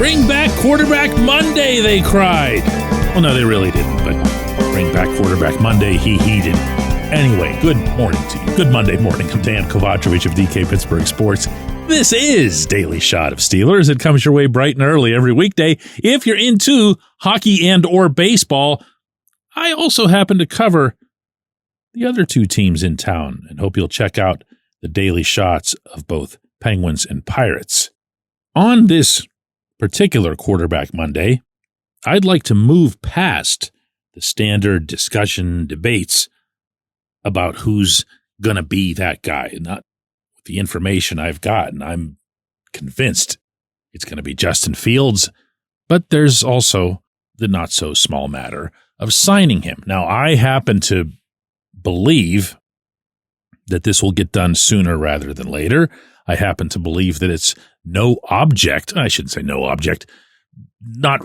Bring back Quarterback Monday, they cried. Well, no, they really didn't, but bring back Quarterback Monday, he did. Anyway, good morning to you. Good Monday morning. I'm Dejan Kovacevic of DK Pittsburgh Sports. This is Daily Shot of Steelers. It comes your way bright and early every weekday. If you're into hockey and or baseball, I also happen to cover the other two teams in town and hope you'll check out the daily shots of both Penguins and Pirates. On this particular Quarterback Monday, I'd like to move past the standard discussion debates about who's going to be that guy. Not with the information I've gotten, I'm convinced it's going to be Justin Fields, but there's also the not so small matter of signing him. Now, I happen to believe that this will get done sooner rather than later. I happen to believe that it's not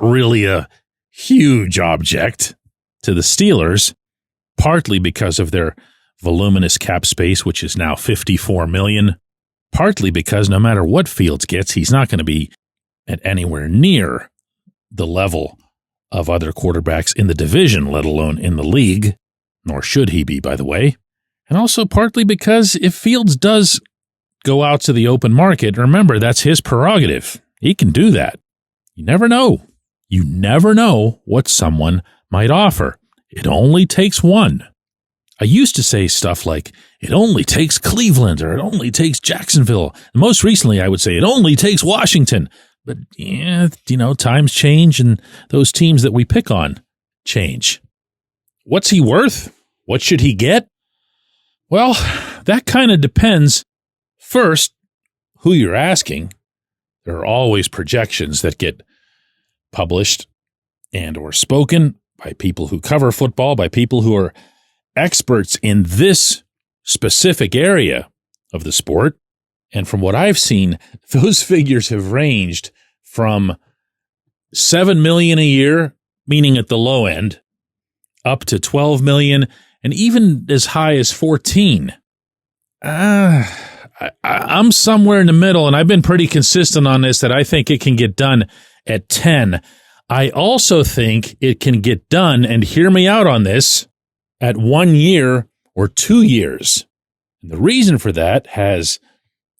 really a huge object to the Steelers, partly because of their voluminous cap space, which is now $54 million, partly because no matter what Fields gets, he's not going to be at anywhere near the level of other quarterbacks in the division, let alone in the league, nor should he be, by the way. And also partly because if Fields does go out to the open market, remember, that's his prerogative. He can do that. You never know. You never know what someone might offer. It only takes one. I used to say stuff like, it only takes Cleveland, or it only takes Jacksonville. And most recently, I would say, it only takes Washington. But, yeah, times change, and those teams that we pick on change. What's he worth? What should he get? Well, that kind of depends. First, who you're asking. There are always projections that get published and or spoken by people who cover football, by people who are experts in this specific area of the sport. And from what I've seen, those figures have ranged from $7 million a year, meaning at the low end, up to $12 million, and even as high as 14. I'm somewhere in the middle, and I've been pretty consistent on this, that I think it can get done at 10. I also think it can get done, and hear me out on this, at 1 year or 2 years. And the reason for that has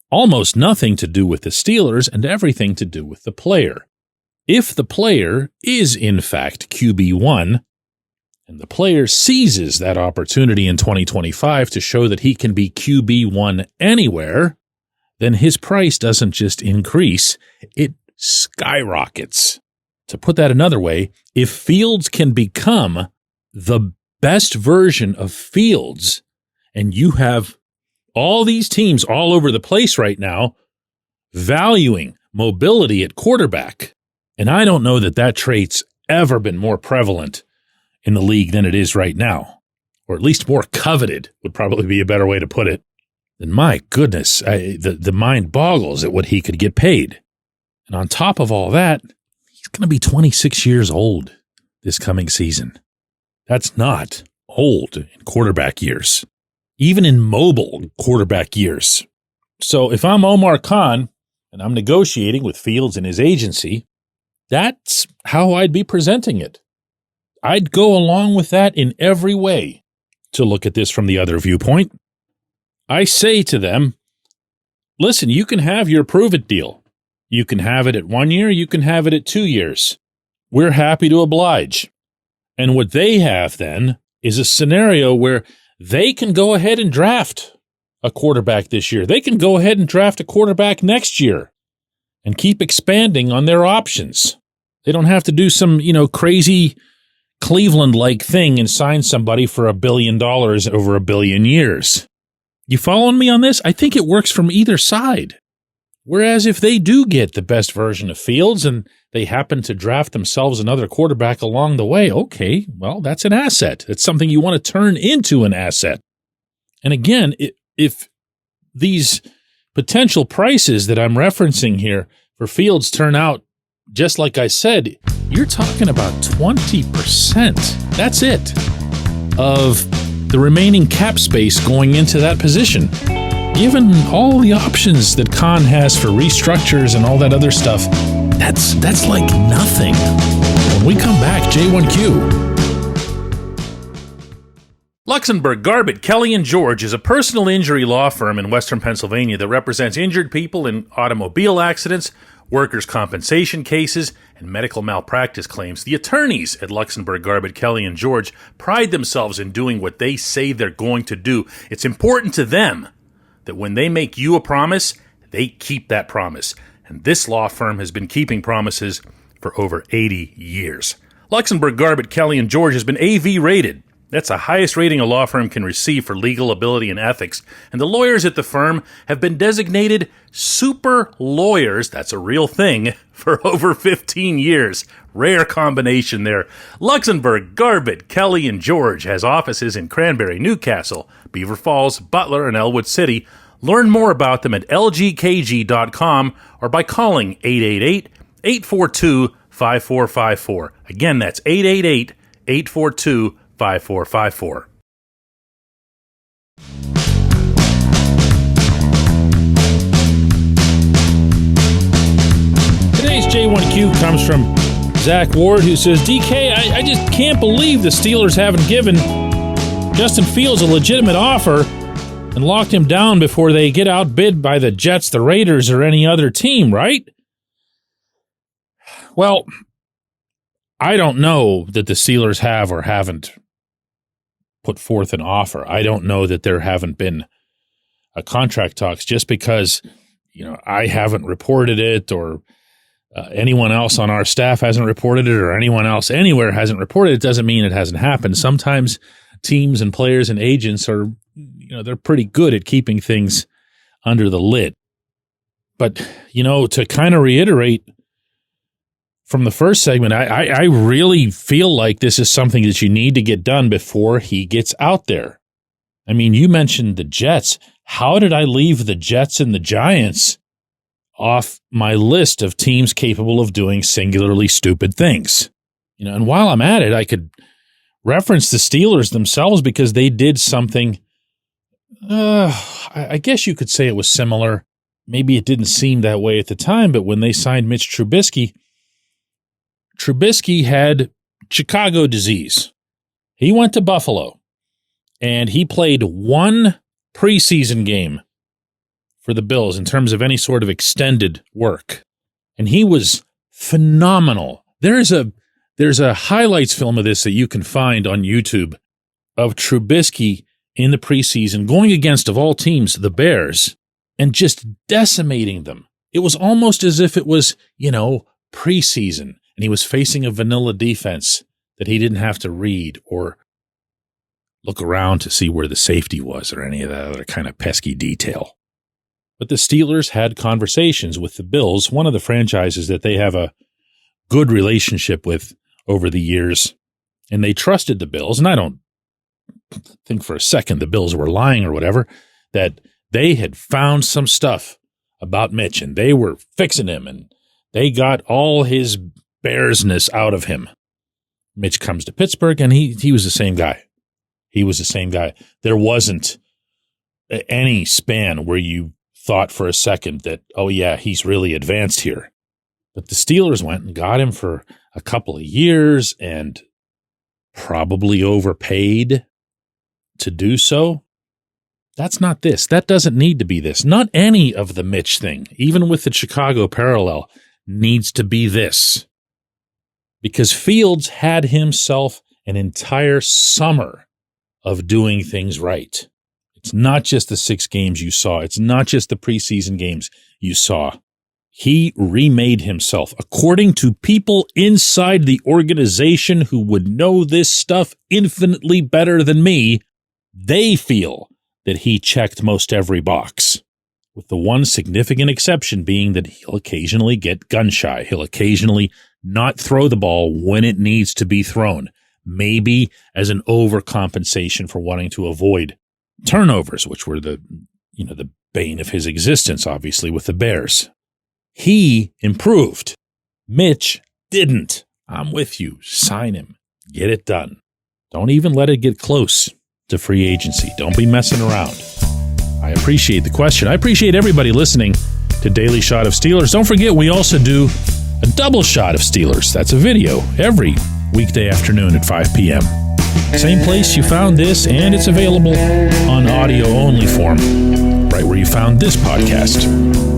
almost nothing to do with the Steelers and everything to do with the player. If the player is, in fact, QB1, and the player seizes that opportunity in 2025 to show that he can be QB1 anywhere, then his price doesn't just increase, it skyrockets. To put that another way, if Fields can become the best version of Fields, and you have all these teams all over the place right now valuing mobility at quarterback, and I don't know that that trait's ever been more prevalent in the league than it is right now, or at least more coveted would probably be a better way to put it, then my goodness, the mind boggles at what he could get paid. And on top of all that, he's going to be 26 years old this coming season. That's not old in quarterback years, even in mobile quarterback years. So if I'm Omar Khan and I'm negotiating with Fields and his agency, that's how I'd be presenting it. I'd go along with that in every way. To look at this from the other viewpoint, I say to them, listen, you can have your prove-it deal. You can have it at 1 year, you can have it at 2 years. We're happy to oblige. And what they have then is a scenario where they can go ahead and draft a quarterback this year. They can go ahead and draft a quarterback next year and keep expanding on their options. They don't have to do some, crazy Cleveland-like thing and sign somebody for $1 billion over 1 billion years. You following me on this? I think it works from either side. Whereas if they do get the best version of Fields and they happen to draft themselves another quarterback along the way, okay, well, that's an asset. It's something you want to turn into an asset. And again, if these potential prices that I'm referencing here for Fields turn out just like I said, you're talking about 20%. That's it. Of the remaining cap space going into that position. Given all the options that Khan has for restructures and all that other stuff, That's like nothing. When we come back, J1Q. Luxembourg, Garbett, Kelly & George is a personal injury law firm in Western Pennsylvania that represents injured people in automobile accidents, workers' compensation cases, and medical malpractice claims. The attorneys at Luxembourg, Garbett, Kelly & George pride themselves in doing what they say they're going to do. It's important to them that when they make you a promise, they keep that promise. And this law firm has been keeping promises for over 80 years. Luxembourg, Garbett, Kelly & George has been AV rated. That's the highest rating a law firm can receive for legal ability and ethics. And the lawyers at the firm have been designated super lawyers, that's a real thing, for over 15 years. Rare combination there. Luxembourg, Garbett, Kelly & George has offices in Cranberry, Newcastle, Beaver Falls, Butler, and Elwood City. Learn more about them at lgkg.com or by calling 888-842-5454. Again, that's 888-842-5454. Today's J1Q comes from Zach Ward, who says, DK, I just can't believe the Steelers haven't given Justin Fields a legitimate offer and locked him down before they get outbid by the Jets, the Raiders, or any other team, right? Well, I don't know that the Steelers have or haven't put forth an offer. I don't know that there haven't been a contract talks just because, I haven't reported it or anyone else on our staff hasn't reported it or anyone else anywhere hasn't reported it. Doesn't mean it hasn't happened. Sometimes teams and players and agents are, they're pretty good at keeping things under the lid. But, to kind of reiterate from the first segment, I really feel like this is something that you need to get done before he gets out there. I mean, you mentioned the Jets. How did I leave the Jets and the Giants off my list of teams capable of doing singularly stupid things? And while I'm at it, I could reference the Steelers themselves because they did something, I guess you could say it was similar. Maybe it didn't seem that way at the time, but when they signed Mitch Trubisky had Chicago disease. He went to Buffalo, and he played one preseason game for the Bills in terms of any sort of extended work, and he was phenomenal. There's a highlights film of this that you can find on YouTube of Trubisky in the preseason going against, of all teams, the Bears, and just decimating them. It was almost as if it was, preseason. And he was facing a vanilla defense that he didn't have to read or look around to see where the safety was or any of that other kind of pesky detail. But the Steelers had conversations with the Bills, one of the franchises that they have a good relationship with over the years, and they trusted the Bills. And I don't think for a second the Bills were lying or whatever, that they had found some stuff about Mitch and they were fixing him and they got all his Bearsness out of him. Mitch comes to Pittsburgh, and he was the same guy. He was the same guy. There wasn't any span where you thought for a second that, oh, yeah, he's really advanced here. But the Steelers went and got him for a couple of years and probably overpaid to do so. That's not this. That doesn't need to be this. Not any of the Mitch thing, even with the Chicago parallel, needs to be this. Because Fields had himself an entire summer of doing things right. It's not just the 6 games you saw. It's not just the preseason games you saw. He remade himself, according to people inside the organization who would know this stuff infinitely better than me. They feel that he checked most every box, with the one significant exception being that he'll occasionally get gun-shy. He'll occasionally not throw the ball when it needs to be thrown, maybe as an overcompensation for wanting to avoid turnovers, which were the bane of his existence, obviously, with the Bears. He improved. Mitch didn't. I'm with you. Sign him. Get it done. Don't even let it get close to free agency. Don't be messing around. I appreciate the question. I appreciate everybody listening to Daily Shot of Steelers. Don't forget, we also do a double shot of Steelers. That's a video every weekday afternoon at 5 p.m. Same place you found this, and it's available on audio-only form, right where you found this podcast.